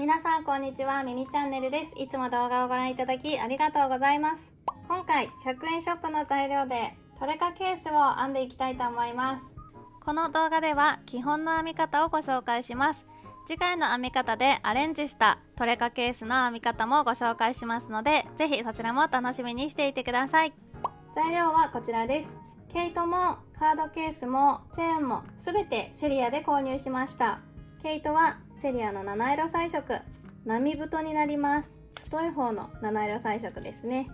皆さんこんにちは、みみチャンネルです。いつも動画をご覧いただきありがとうございます。今回100円ショップの材料でトレカケースを編んでいきたいと思います。この動画では基本の編み方をご紹介します。次回の編み方でアレンジしたトレカケースの編み方もご紹介しますので、ぜひそちらも楽しみにしていてください。材料はこちらです。毛糸もカードケースもチェーンもすべてセリアで購入しました。毛糸はセリアの七色彩色、並太になります。太い方の七色彩色ですね。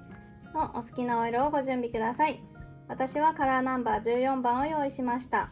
のお好きなお色をご準備ください。私はカラーナンバー14番を用意しました。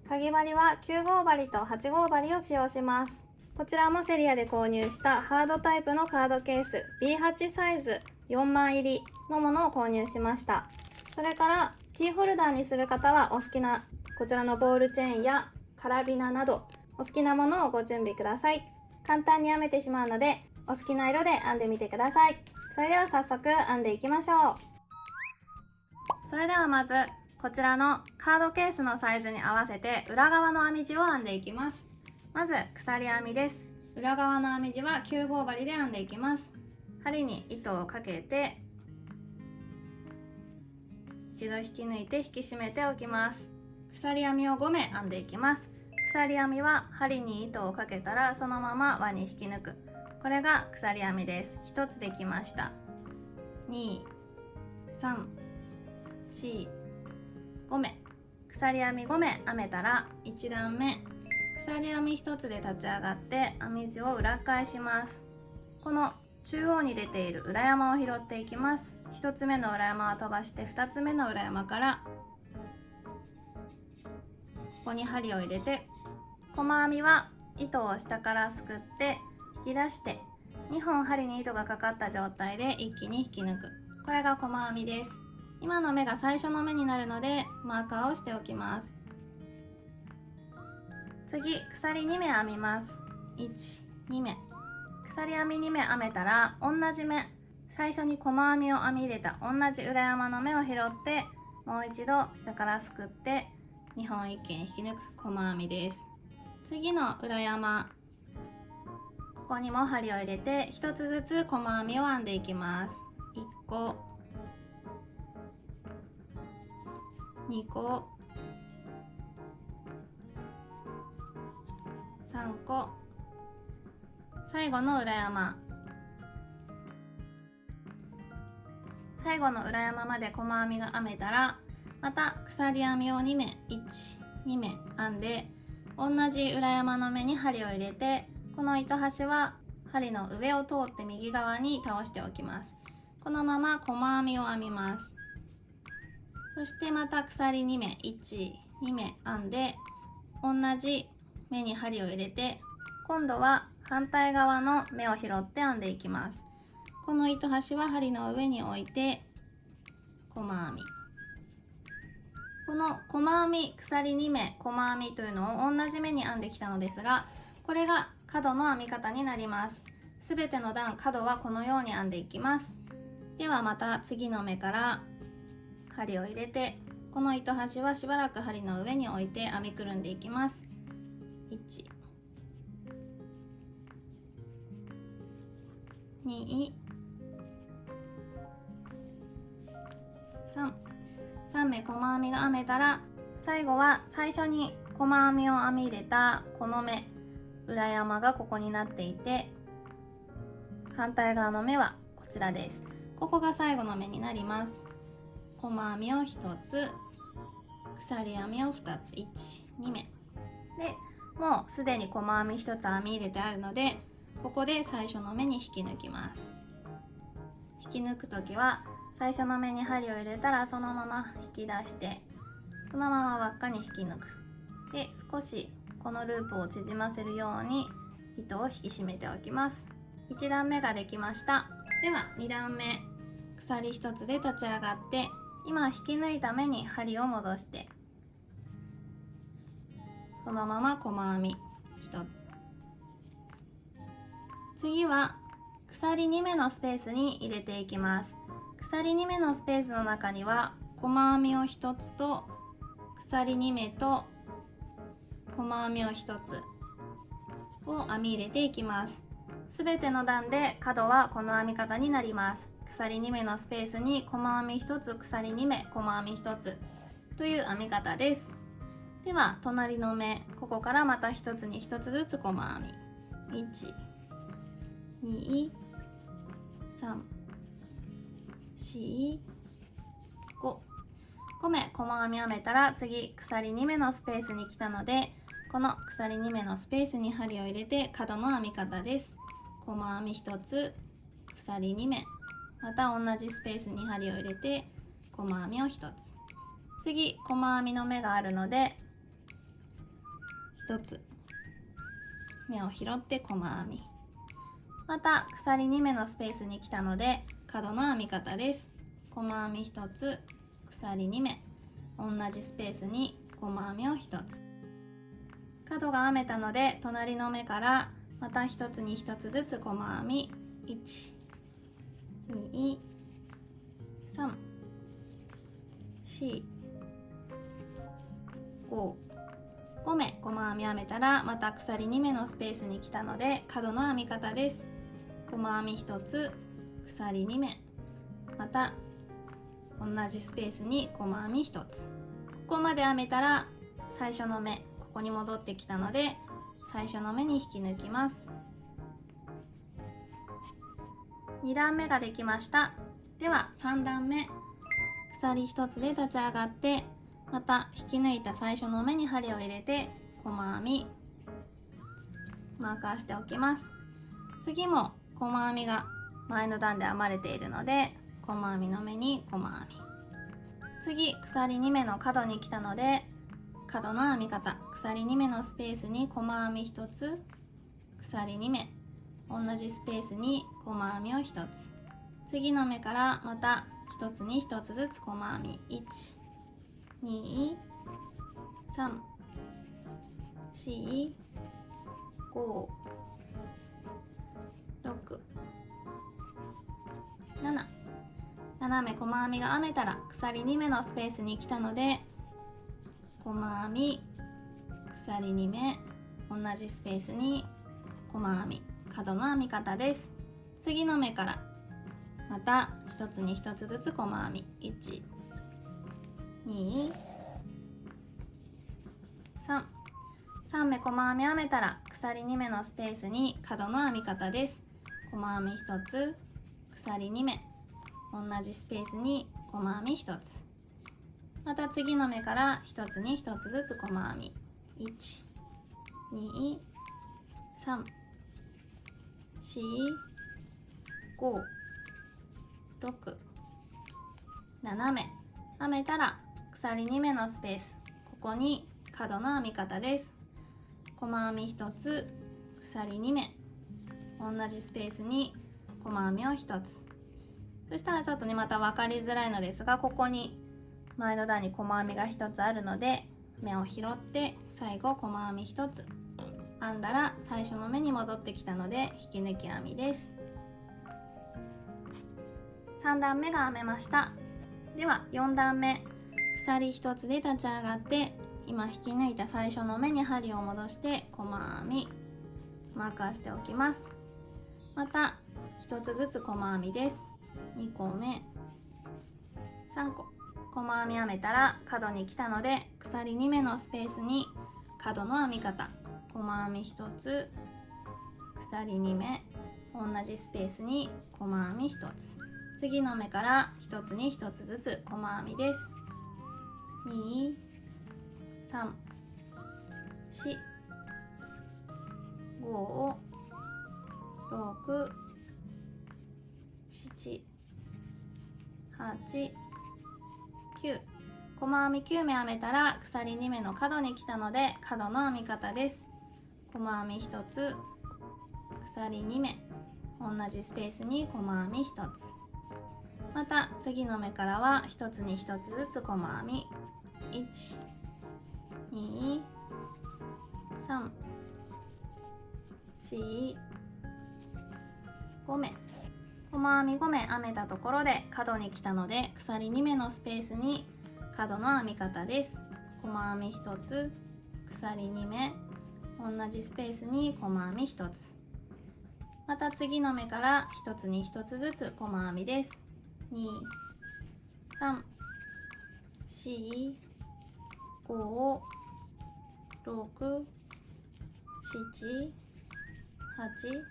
かぎ針は9号針と8号針を使用します。こちらもセリアで購入したハードタイプのカードケース B8 サイズ4枚入りのものを購入しました。それからキーホルダーにする方はお好きなこちらのボールチェーンやカラビナなどお好きなものをご準備ください。簡単に編めてしまうのでお好きな色で編んでみてください。それでは早速編んでいきましょう。それではまずこちらのカードケースのサイズに合わせて裏側の編み地を編んでいきます。まず鎖編みです。裏側の編み地は9号針で編んでいきます。針に糸をかけて一度引き抜いて引き締めておきます。鎖編みを5目編んでいきます。鎖編みは針に糸をかけたらそのまま輪に引き抜く、これが鎖編みです。1つできました。2、3、4、5目鎖編み5目編めたら1段目鎖編み1つで立ち上がって編み地を裏返します。この中央に出ている裏山を拾っていきます。1つ目の裏山は飛ばして2つ目の裏山からここに針を入れて、細編みは糸を下からすくって引き出して2本針に糸がかかった状態で一気に引き抜く、これが細編みです。今の目が最初の目になるのでマーカーをしておきます。次鎖2目編みます。1、2目鎖編み2目編めたら同じ目、最初に細編みを編み入れた同じ裏山の目を拾ってもう一度下からすくって2本一気に引き抜く細編みです。次の裏山、ここにも針を入れて1つずつ細編みを編んでいきます。1個、2個、3個、最後の裏山、最後の裏山まで細編みが編めたらまた鎖編みを2目1、2目編んで同じ裏山の目に針を入れて、この糸端は針の上を通って右側に倒しておきます。このまま細編みを編みます。そしてまた鎖2目1、2目編んで同じ目に針を入れて今度は反対側の目を拾って編んでいきます。この糸端は針の上に置いて細編み、この細編み鎖2目細編みというのを同じ目に編んできたのですが、これが角の編み方になります。すべての段角はこのように編んでいきます。ではまた次の目から針を入れてこの糸端はしばらく針の上に置いて編みくるんでいきます。1、2、3、3目細編みが編めたら最後は最初に細編みを編み入れたこの目、裏山がここになっていて反対側の目はこちらです。ここが最後の目になります。細編みを1つ、鎖編みを2つ、1、2目でもうすでに細編み1つ編み入れてあるのでここで最初の目に引き抜きます。引き抜くときは最初の目に針を入れたらそのまま引き出してそのまま輪っかに引き抜く。で少しこのループを縮ませるように糸を引き締めておきます。1段目ができました。では2段目、鎖1つで立ち上がって今引き抜いた目に針を戻してそのまま細編み1つ、次は鎖2目のスペースに入れていきます。鎖2目のスペースの中には細編みを1つと鎖2目と細編みを1つを編み入れていきます。すべての段で角はこの編み方になります。鎖2目のスペースに細編み1つ、鎖2目、細編み1つという編み方です。では隣の目、ここからまた1つに1つずつ細編み、1、2、3、4、5、5目細編み編めたら、次鎖2目のスペースに来たので、この鎖2目のスペースに針を入れて角の編み方です。細編み1つ、鎖2目、また同じスペースに針を入れて細編みを1つ、次細編みの目があるので1つ目を拾って細編み、また鎖2目のスペースに来たので角の編み方です。細編み1つ、鎖2目、同じスペースに細編みを1つ、角が編めたので隣の目からまた1つに1つずつ細編み、1、2、3、4、5、5目細編み編めたら、また鎖2目のスペースに来たので角の編み方です。細編み1つ、鎖2目、また同じスペースに細編み1つ、ここまで編めたら最初の目、ここに戻ってきたので最初の目に引き抜きます。2段目ができました。では3段目、鎖1つで立ち上がって、また引き抜いた最初の目に針を入れて細編みマーカーしておきます。次も細編みが前の段で編まれているので細編みの目に細編み、次鎖2目の角に来たので角の編み方、鎖2目のスペースに細編み1つ、鎖2目、同じスペースに細編みを1つ、次の目からまた1つに1つずつ細編み、1、2、3、4、5、6、7、斜め細編みが編めたら鎖2目のスペースに来たので細編み、鎖2目、同じスペースに細編み、角の編み方です。次の目からまた1つに1つずつ細編み、1、2、3、3目細編み編めたら鎖2目のスペースに角の編み方です。細編み1つ、鎖2目、同じスペースに細編み1つ、また次の目から1つに1つずつ細編み、1、2、3、4、5、6、7目編めたら鎖2目のスペース、ここに角の編み方です。細編み1つ、鎖2目、同じスペースに細編みを1つ、そしたらちょっとねまた分かりづらいのですが、ここに前の段に細編みが1つあるので目を拾って最後細編み1つ編んだら最初の目に戻ってきたので引き抜き編みです。3段目が編めました。では4段目、鎖1つで立ち上がって今引き抜いた最初の目に針を戻して細編みマーカーしておきます。また1つずつ細編みです。2個目、3個細編み編めたら角に来たので鎖2目のスペースに角の編み方、細編み1つ、鎖2目、同じスペースに細編み1つ、次の目から1つに1つずつ細編みです。2、3、4、5、6、7、8、9、細編み9目編めたら鎖2目の角に来たので角の編み方です。細編み1つ、鎖2目、同じスペースに細編み1つ、また次の目からは1つに1つずつ細編み、1、2、3、4、5目、細編み5目編めたところで角に来たので鎖2目のスペースに角の編み方です。細編み1つ、鎖2目、同じスペースに細編み1つ、また次の目から1つに1つずつ細編みです。2、3、4、5、6、7、8、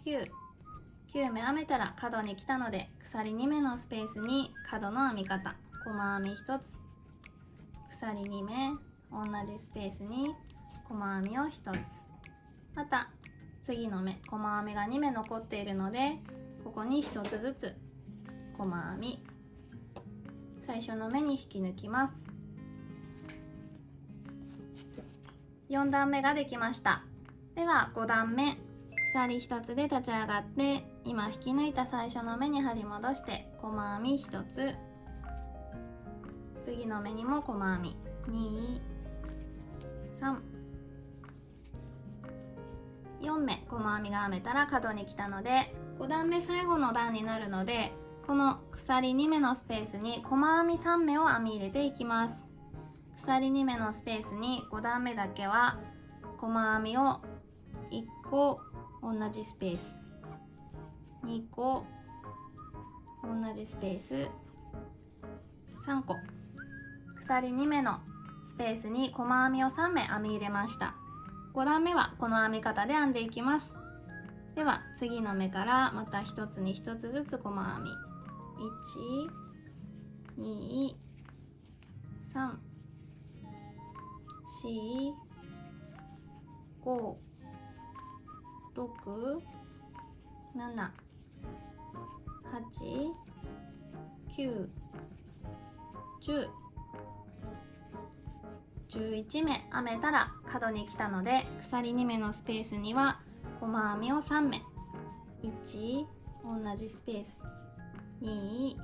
9、9目編めたら角に来たので、鎖2目のスペースに角の編み方、細編み1つ、鎖2目、同じスペースに細編みを1つ、また次の目、細編みが2目残っているので、ここに1つずつ細編み、最初の目に引き抜きます。4段目ができました。では5段目、鎖1つで立ち上がって、今引き抜いた最初の目に針戻して細編み1つ、次の目にも細編み2、3、4目細編みが編めたら角に来たので、5段目最後の段になるので、この鎖2目のスペースに細編み3目を編み入れていきます。鎖2目のスペースに5段目だけは細編みを1個同じスペース、2個同じスペース、3個、鎖2目のスペースに細編みを3目編み入れました。5段目はこの編み方で編んでいきます。では次の目からまた1つに1つずつ細編み、1、2、3、4、5、6、7、8、9、10、11目編めたら角に来たので、鎖2目のスペースには細編みを3目、1、同じスペース、2、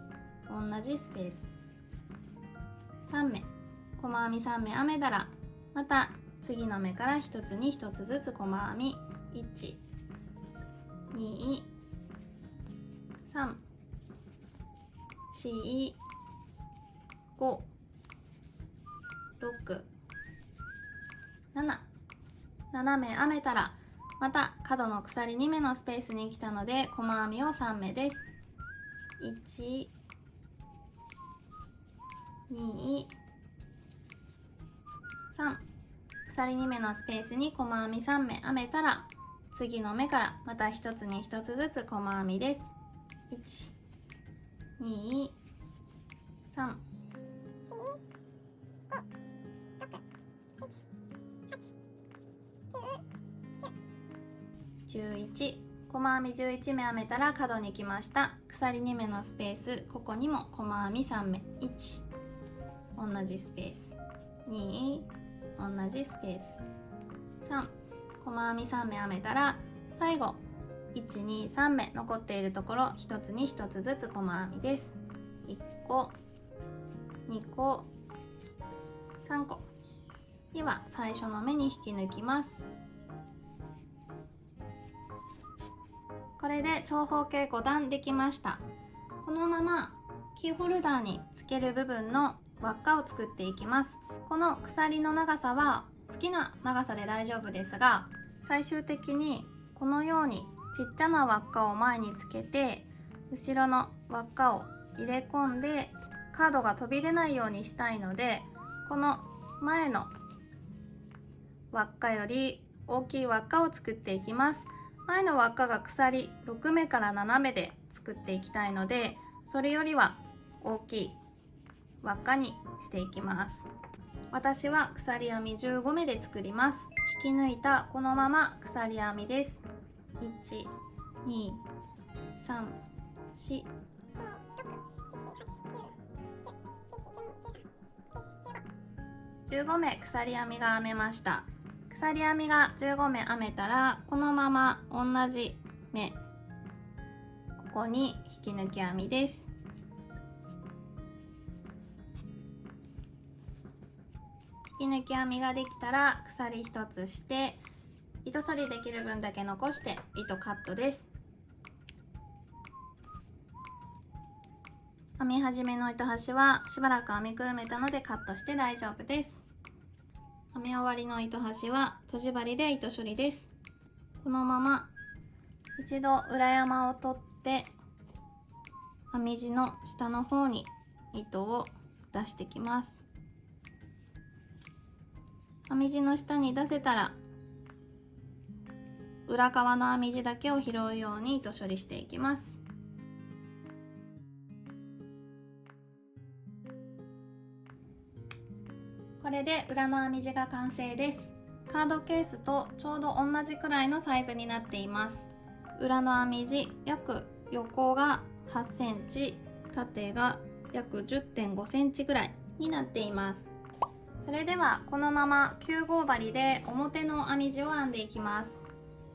同じスペース、3目細編み3目編めたら、また次の目から1つに1つずつ細編み、1、2、3、4、5、6、7、7目編めたら、また角の鎖2目のスペースに来たので細編みを3目です。1、2、3、鎖2目のスペースに細編み3目編めたら、次の目からまた1つに1つずつ細編みです。1、2、3、11、細編み11目編めたら角に来ました。鎖2目のスペース、ここにも細編み3目、1、同じスペース、2、同じスペース、3、細編み3目編めたら、最後1、2、3目残っているところ1つに1つずつ細編みです。1個、2個、3個。では最初の目に引き抜きます。これで長方形5段できました。このままキーホルダーにつける部分の輪っかを作っていきます。この鎖の長さは好きな長さで大丈夫ですが、最終的にこのようにちっちゃな輪っかを前につけて、後ろの輪っかを入れ込んでカードが飛び出ないようにしたいので、この前の輪っかより大きい輪っかを作っていきます。前の輪っかが鎖6目から7目で作っていきたいので、それよりは大きい輪っかにしていきます。私は鎖編み15目で作ります。引き抜いたこのまま鎖編みです。1、2、3、4、15目鎖編みが編めました。鎖編みが15目編めたら、このまま同じ目、ここに引き抜き編みです。引き抜き編みができたら鎖1つして、糸処理できる分だけ残して糸カットです。編み始めの糸端はしばらく編みくるめたのでカットして大丈夫です。編み終わりの糸端はとじ針で糸処理です。このまま一度裏山を取って編み地の下の方に糸を出してきます。編み地の下に出せたら裏側の編み地だけを拾うように糸処理していきます。これで裏の編み地が完成です。カードケースとちょうど同じくらいのサイズになっています。裏の編み地約横が8センチ、縦が約 10.5 センチぐらいになっています。それではこのまま9号針で表の編み地を編んでいきます。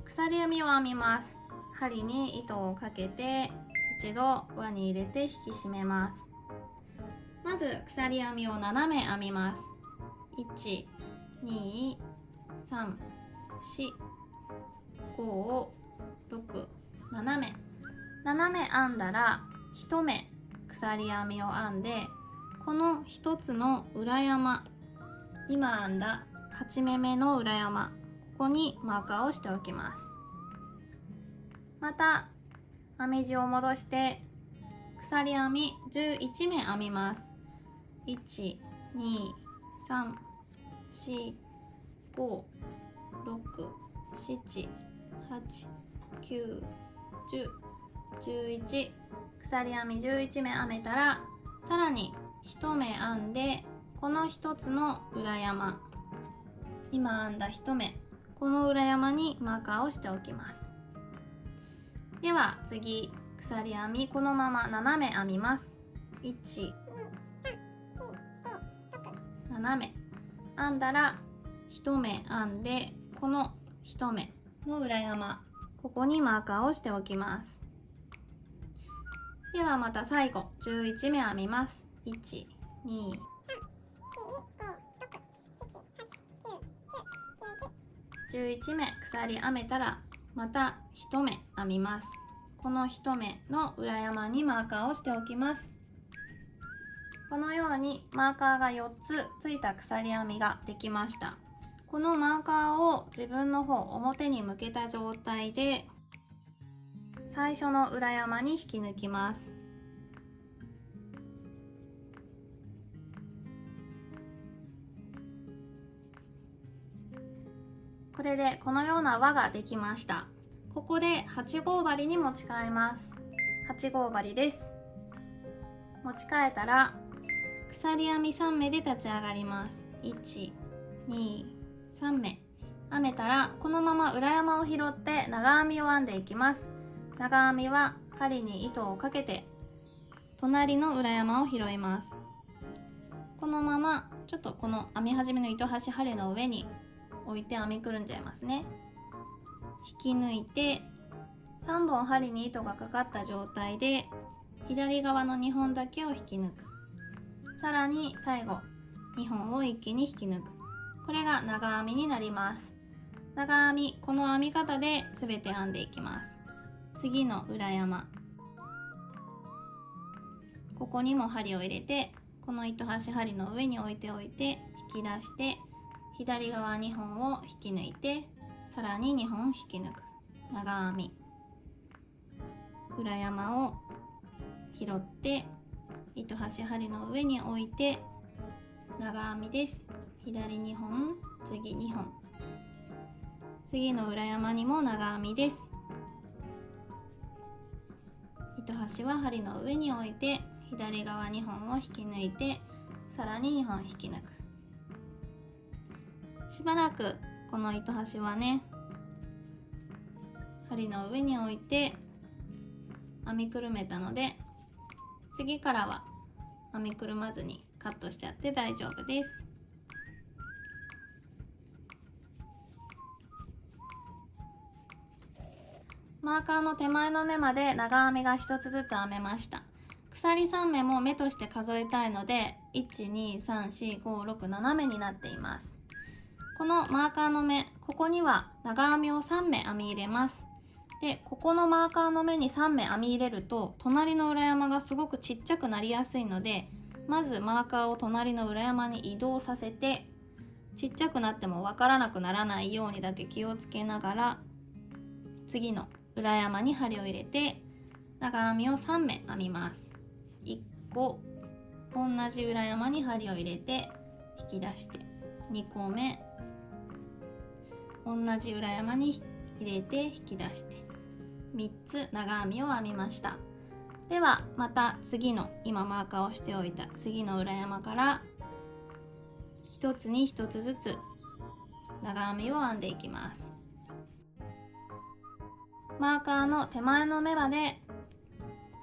鎖編みを編みます。針に糸をかけて一度輪に入れて引き締めます。まず鎖編みを斜め編みます。1、2、3、4、5、6、斜め編んだら1目鎖編みを編んで、この1つの裏山、今編んだ8目めの裏山、ここにマーカーをしておきます。また編み地を戻して鎖編み11目編みます。1、2、3、4、5、6、7、8、9、10、11、鎖編み11目編めたら、さらに1目編んで、この1つの裏山、今編んだ1目、この裏山にマーカーをしておきます。では次、鎖編みこのまま斜め編みます。1、斜め編んだら1目編んで、この1目の裏山、ここにマーカーをしておきます。ではまた最後11目編みます。1、2、11目鎖編めたらまた1目編みます。この1目の裏山にマーカーをしておきます。このようにマーカーが4つついた鎖編みができました。このマーカーを自分の方表に向けた状態で最初の裏山に引き抜きます。これでこのような輪ができました。ここで8号針に持ち替えます。8号針です。持ち替えたら鎖編み3目で立ち上がります。1、2、3目編めたら、このまま裏山を拾って長編みを編んでいきます。長編みは針に糸をかけて隣の裏山を拾います。このままちょっとこの編み始めの糸端針の上に置いて編みくるんじゃいますね。引き抜いて3本針に糸がかかった状態で左側の2本だけを引き抜く。さらに最後2本を一気に引き抜く。これが長編みになります。長編み、この編み方で全て編んでいきます。次の裏山、ここにも針を入れて、この糸端針の上に置いておいて引き出して、左側2本を引き抜いて、さらに2本引き抜く。長編み、裏山を拾って糸端針の上に置いて長編みです。左2本、次2本、次の裏山にも長編みです。糸端は針の上に置いて左側2本を引き抜いて、さらに2本引き抜く。しばらくこの糸端はね、針の上に置いて編みくるめたので、次からは編みくるまずにカットしちゃって大丈夫です。マーカーの手前の目まで長編みが1つずつ編めました。鎖3目も目として数えたいので 1,2,3,4,5,6,7 目になっています。このマーカーの目、ここには長編みを3目編み入れます。で、ここのマーカーの目に3目編み入れると隣の裏山がすごくちっちゃくなりやすいので、まずマーカーを隣の裏山に移動させて、ちっちゃくなってもわからなくならないようにだけ気をつけながら次の裏山に針を入れて長編みを3目編みます。1個同じ裏山に針を入れて引き出して、2個目同じ裏山に入れて引き出して、3つ長編みを編みました。ではまた次の今マーカーをしておいた次の裏山から1つに1つずつ長編みを編んでいきます。マーカーの手前の目まで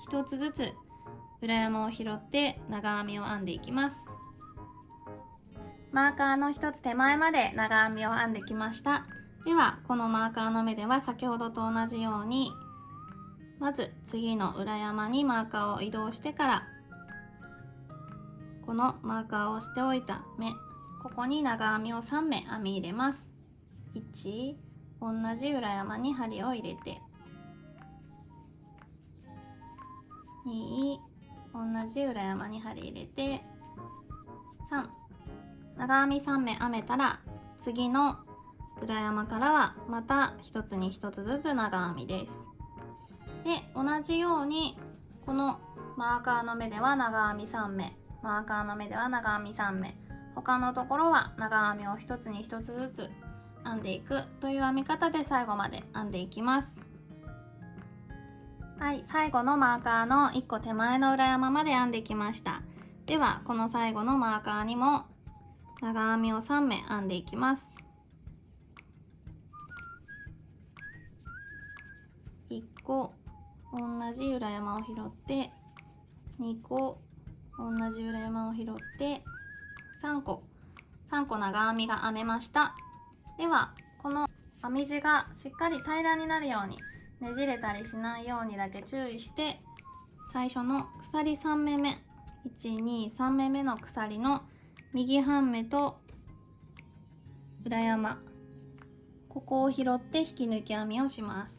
1つずつ裏山を拾って長編みを編んでいきます。マーカーの1つ手前まで長編みを編んできました。ではこのマーカーの目では先ほどと同じように、まず次の裏山にマーカーを移動してから、このマーカーをしておいた目、ここに長編みを3目編み入れます。1、同じ裏山に針を入れて、2、同じ裏山に針入れて、3、長編み3目編めたら次の裏山からはまた1つに1つずつ長編みです。で、同じようにこのマーカーの目では長編み3目、マーカーの目では長編み3目、他のところは長編みを1つに1つずつ編んでいくという編み方で最後まで編んでいきます。はい、最後のマーカーの1個手前の裏山まで編んできました。ではこの最後のマーカーにも長編みを3目編んでいきます。1個同じ裏山を拾って、2個同じ裏山を拾って、3個長編みが編めました。ではこの編み地がしっかり平らになるように、ねじれたりしないようにだけ注意して、最初の鎖3目目、1、2、3目目の鎖の右半目と裏山、ここを拾って引き抜き編みをします。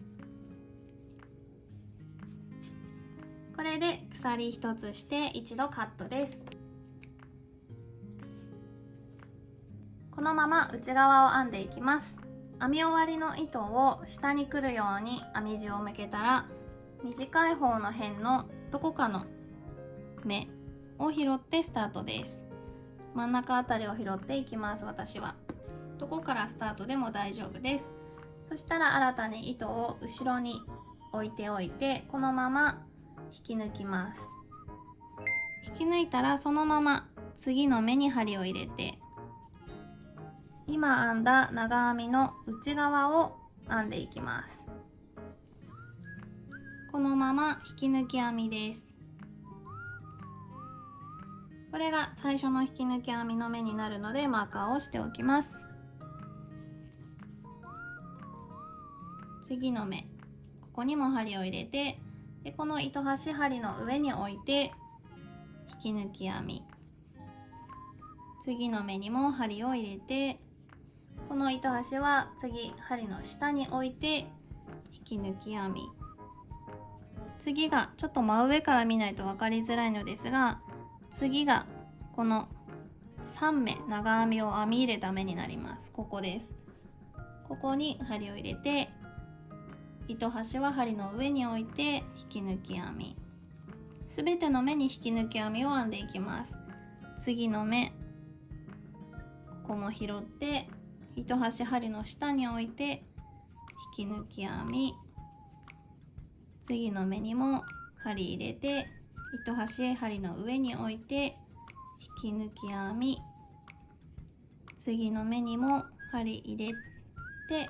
これで鎖1つして一度カットです。このまま内側を編んでいきます。編み終わりの糸を下に来るように編み地を向けたら、短い方の辺のどこかの目を拾ってスタートです。真ん中あたりを拾っていきます。私はどこからスタートでも大丈夫です。そしたら新たに糸を後ろに置いておいて、このまま引き抜きます。引き抜いたらそのまま次の目に針を入れて、今編んだ長編みの内側を編んでいきます。このまま引き抜き編みです。これが最初の引き抜き編みの目になるのでマーカーをしておきます。次の目、ここにも針を入れて、でこの糸端針の上に置いて引き抜き編み、次の目にも針を入れて、この糸端は次針の下に置いて引き抜き編み、次がちょっと真上から見ないと分かりづらいのですが、次がこの3目長編みを編み入れた目になります。ここです。ここに針を入れて、糸端は針の上に置いて引き抜き編み、すべての目に引き抜き編みを編んでいきます。次の目、ここも拾って糸端針の下に置いて引き抜き編み、次の目にも針入れて糸端針の上に置いて引き抜き編み、次の目にも針入れて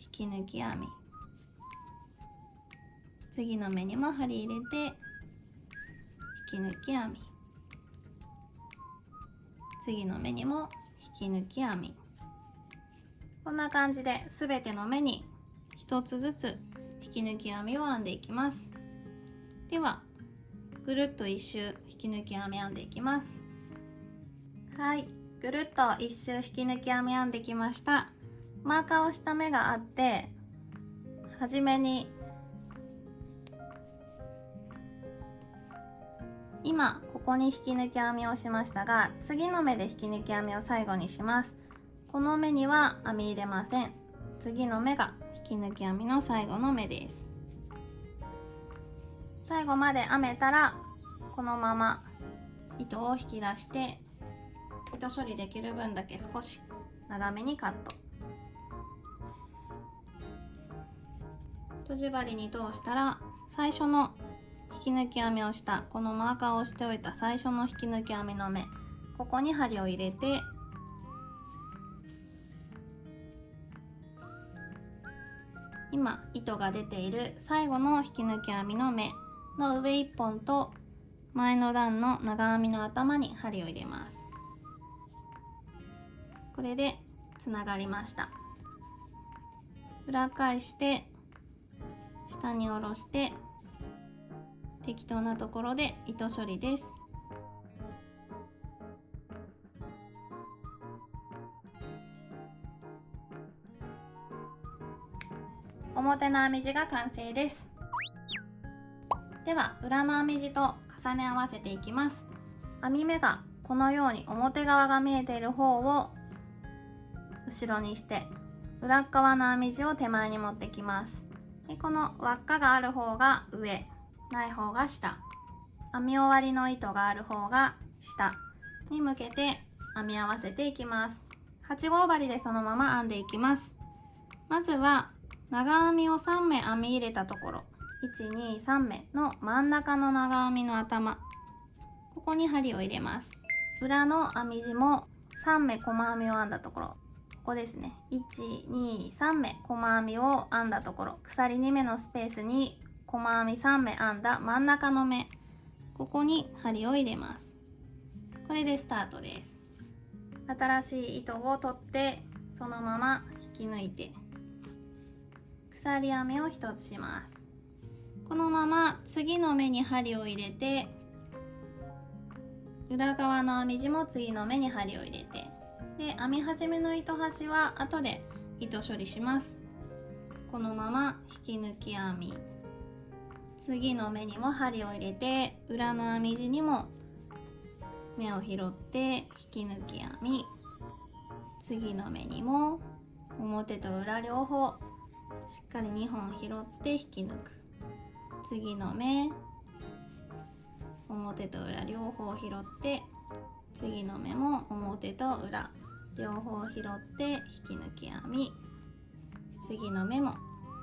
引き抜き編み、次の目にも針入れて引き抜き編み、次の目にも引き抜き編み、こんな感じで全ての目に一つずつ引き抜き編みを編んでいきます。ではぐるっと一周引き抜き編み編んでいきます。はい、ぐるっと一周引き抜き編み編んできました。マーカーをした目があって、初めに今ここに引き抜き編みをしましたが、次の目で引き抜き編みを最後にします。この目には編み入れません。次の目が引引き抜き編みの最後の目です。最後まで編めたらこのまま糸を引き出して糸処理できる分だけ少し長めにカット。とじ針に通したら最初の引き抜き編みをしたこのマーカーをしておいた最初の引き抜き編みの目、ここに針を入れて今糸が出ている最後の引き抜き編みの目の上1本と前の段の長編みの頭に針を入れます。これでつながりました。裏返して下に下ろして適当なところで糸処理です。表の編み地が完成です。では裏の編み地と重ね合わせていきます。編み目がこのように表側が見えている方を後ろにして裏側の編み地を手前に持ってきます。でこの輪っかがある方が上、ない方が下、編み終わりの糸がある方が下に向けて編み合わせていきます。8号針でそのまま編んでいきます。まずは長編みを3目編み入れたところ、1、2、3目の真ん中の長編みの頭、ここに針を入れます。裏の編み地も3目細編みを編んだところ、ここですね、1、2、3目細編みを編んだところ、鎖2目のスペースに細編み3目編んだ真ん中の目、ここに針を入れます。これでスタートです。新しい糸を取ってそのまま引き抜いて鎖編みを1つします。このまま次の目に針を入れて裏側の編み地も次の目に針を入れて、で編み始めの糸端は後で糸処理します。このまま引き抜き編み、次の目にも針を入れて裏の編み地にも目を拾って引き抜き編み、次の目にも表と裏両方しっかり2本拾って引き抜く、次の目表と裏両方拾って次の目も表と裏両方拾って引き抜き編み、次の目も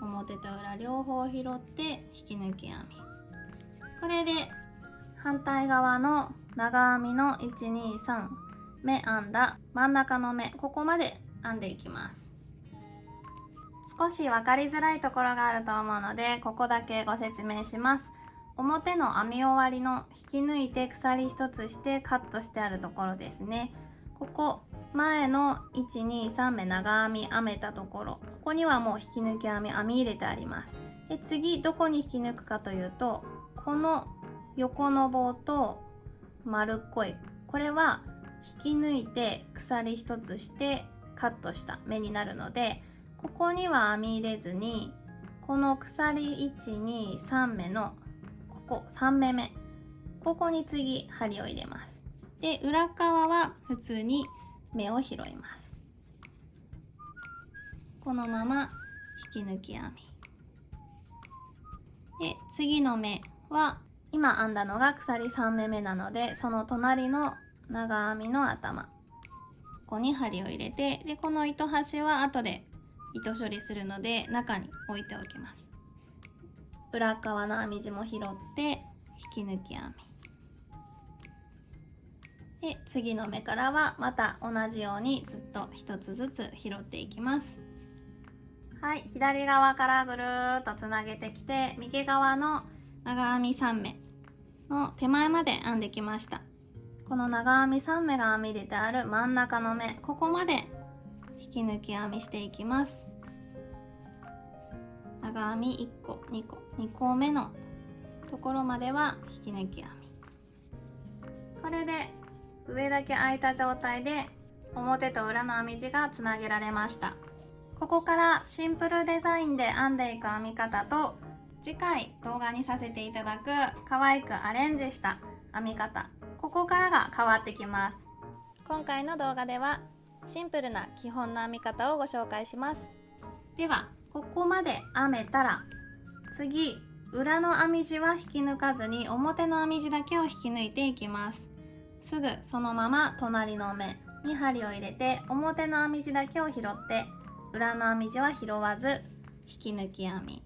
表と裏両方拾って引き抜き編み。これで反対側の長編みの123目編んだ真ん中の目、ここまで編んでいきます。少し分かりづらいところがあると思うのでここだけご説明します。表の編み終わりの引き抜いて鎖1つしてカットしてあるところですね。ここ前の123目長編み編めたところ、ここにはもう引き抜き編み編み入れてあります。で次どこに引き抜くかというと、この横の棒と丸っこいこれは引き抜いて鎖1つしてカットした目になるので、ここには編み入れずにこの鎖123目のここ3目目、ここに次針を入れます。で裏側は普通に目を拾います。このまま引き抜き編みで次の目は今編んだのが鎖3目目なので、その隣の長編みの頭、ここに針を入れて、でこの糸端は後で糸処理するので中に置いておきます。裏側の編み地も拾って引き抜き編みで次の目からはまた同じようにずっと一つずつ拾っていきます。はい、左側からぐるーっとつなげてきて右側の長編み3目の手前まで編んできました。この長編み3目が編み入れてある真ん中の目、ここまで引き抜き編みしていきます。長編み1個2個2個目のところまでは引き抜き編み。これで上だけ開いた状態で表と裏の編み地がつなげられました。ここからシンプルデザインで編んでいく編み方と次回動画にさせていただく可愛くアレンジした編み方、ここからが変わってきます。今回の動画ではシンプルな基本の編み方をご紹介します。ではここまで編めたら、次裏の編み地は引き抜かずに表の編み地だけを引き抜いていきます。すぐそのまま隣の目に針を入れて、表の編み地だけを拾って裏の編み地は拾わず引き抜き編み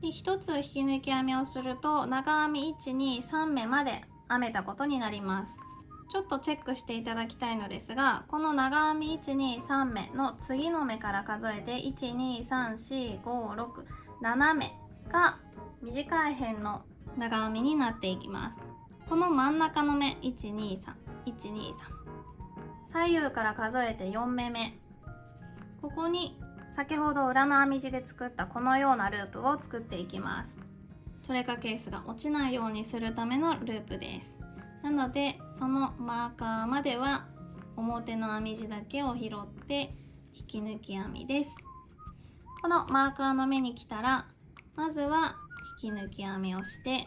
で、1つ引き抜き編みをすると長編み123目まで編めたことになります。ちょっとチェックしていただきたいのですが、この長編み123目の次の目から数えて1234567目が短い辺の長編みになっていきます。この真ん中の目123123、左右から数えて4目目、ここに先ほど裏の編み地で作ったこのようなループを作っていきます。トレカケースが落ちないようにするためのループです。なのでそのマーカーまでは表の編み地だけを拾って引き抜き編みです。このマーカーの目に来たら、まずは引き抜き編みをして、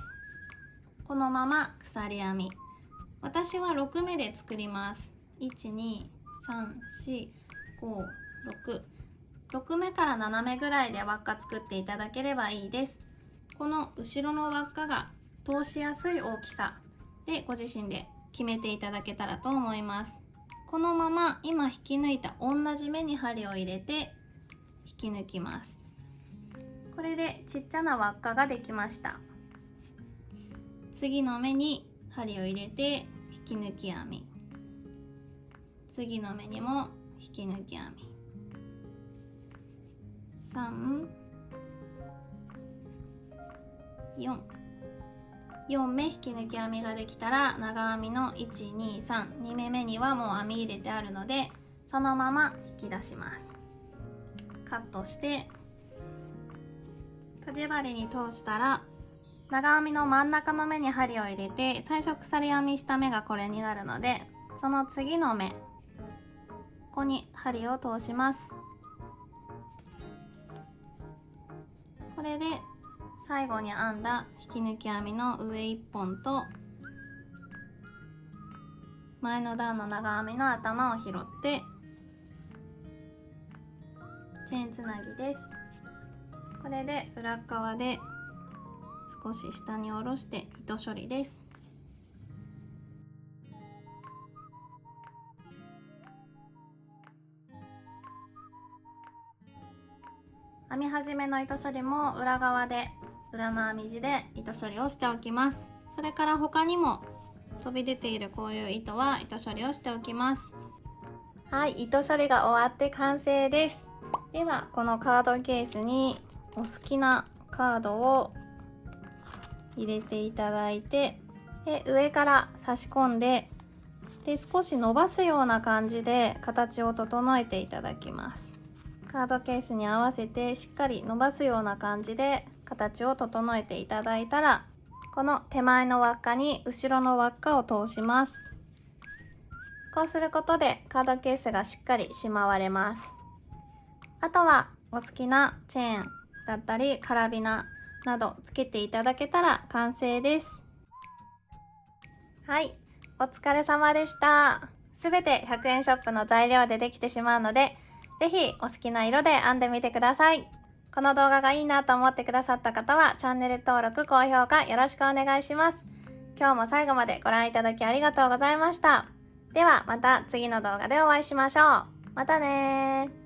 このまま鎖編み、私は6目で作ります。1234566目から7目ぐらいで輪っか作っていただければいいです。この後ろの輪っかが通しやすい大きさでご自身で決めていただけたらと思います。このまま今引き抜いた同じ目に針を入れて引き抜きます。これでちっちゃな輪っかができました。次の目に針を入れて引き抜き編み、次の目にも引き抜き編み、4目引き抜き編みができたら、長編みの123、2目目にはもう編み入れてあるのでそのまま引き出します。カットしてとじ針に通したら、長編みの真ん中の目に針を入れて、最初鎖編みした目がこれになるので、その次の目、ここに針を通します。これで最後に編んだ引き抜き編みの上1本と前の段の長編みの頭を拾ってチェーンつなぎです。これで裏側で少し下に下ろして糸処理です。編み始めの糸処理も裏側で裏の編み地で糸処理をしておきます。それから他にも飛び出ているこういう糸は糸処理をしておきます。はい、糸処理が終わって完成です。ではこのカードケースにお好きなカードを入れていただいて、で上から差し込んで、少し伸ばすような感じで形を整えていただきます。カードケースに合わせてしっかり伸ばすような感じで形を整えていただいたら、この手前の輪っかに後ろの輪っかを通します。こうすることでカードケースがしっかりしまわれます。あとはお好きなチェーンだったりカラビナなどつけていただけたら完成です。はい、お疲れ様でした。すべて100円ショップの材料でできてしまうので、ぜひお好きな色で編んでみてください。この動画がいいなと思ってくださった方はチャンネル登録、高評価よろしくお願いします。今日も最後までご覧いただきありがとうございました。ではまた次の動画でお会いしましょう。またねー。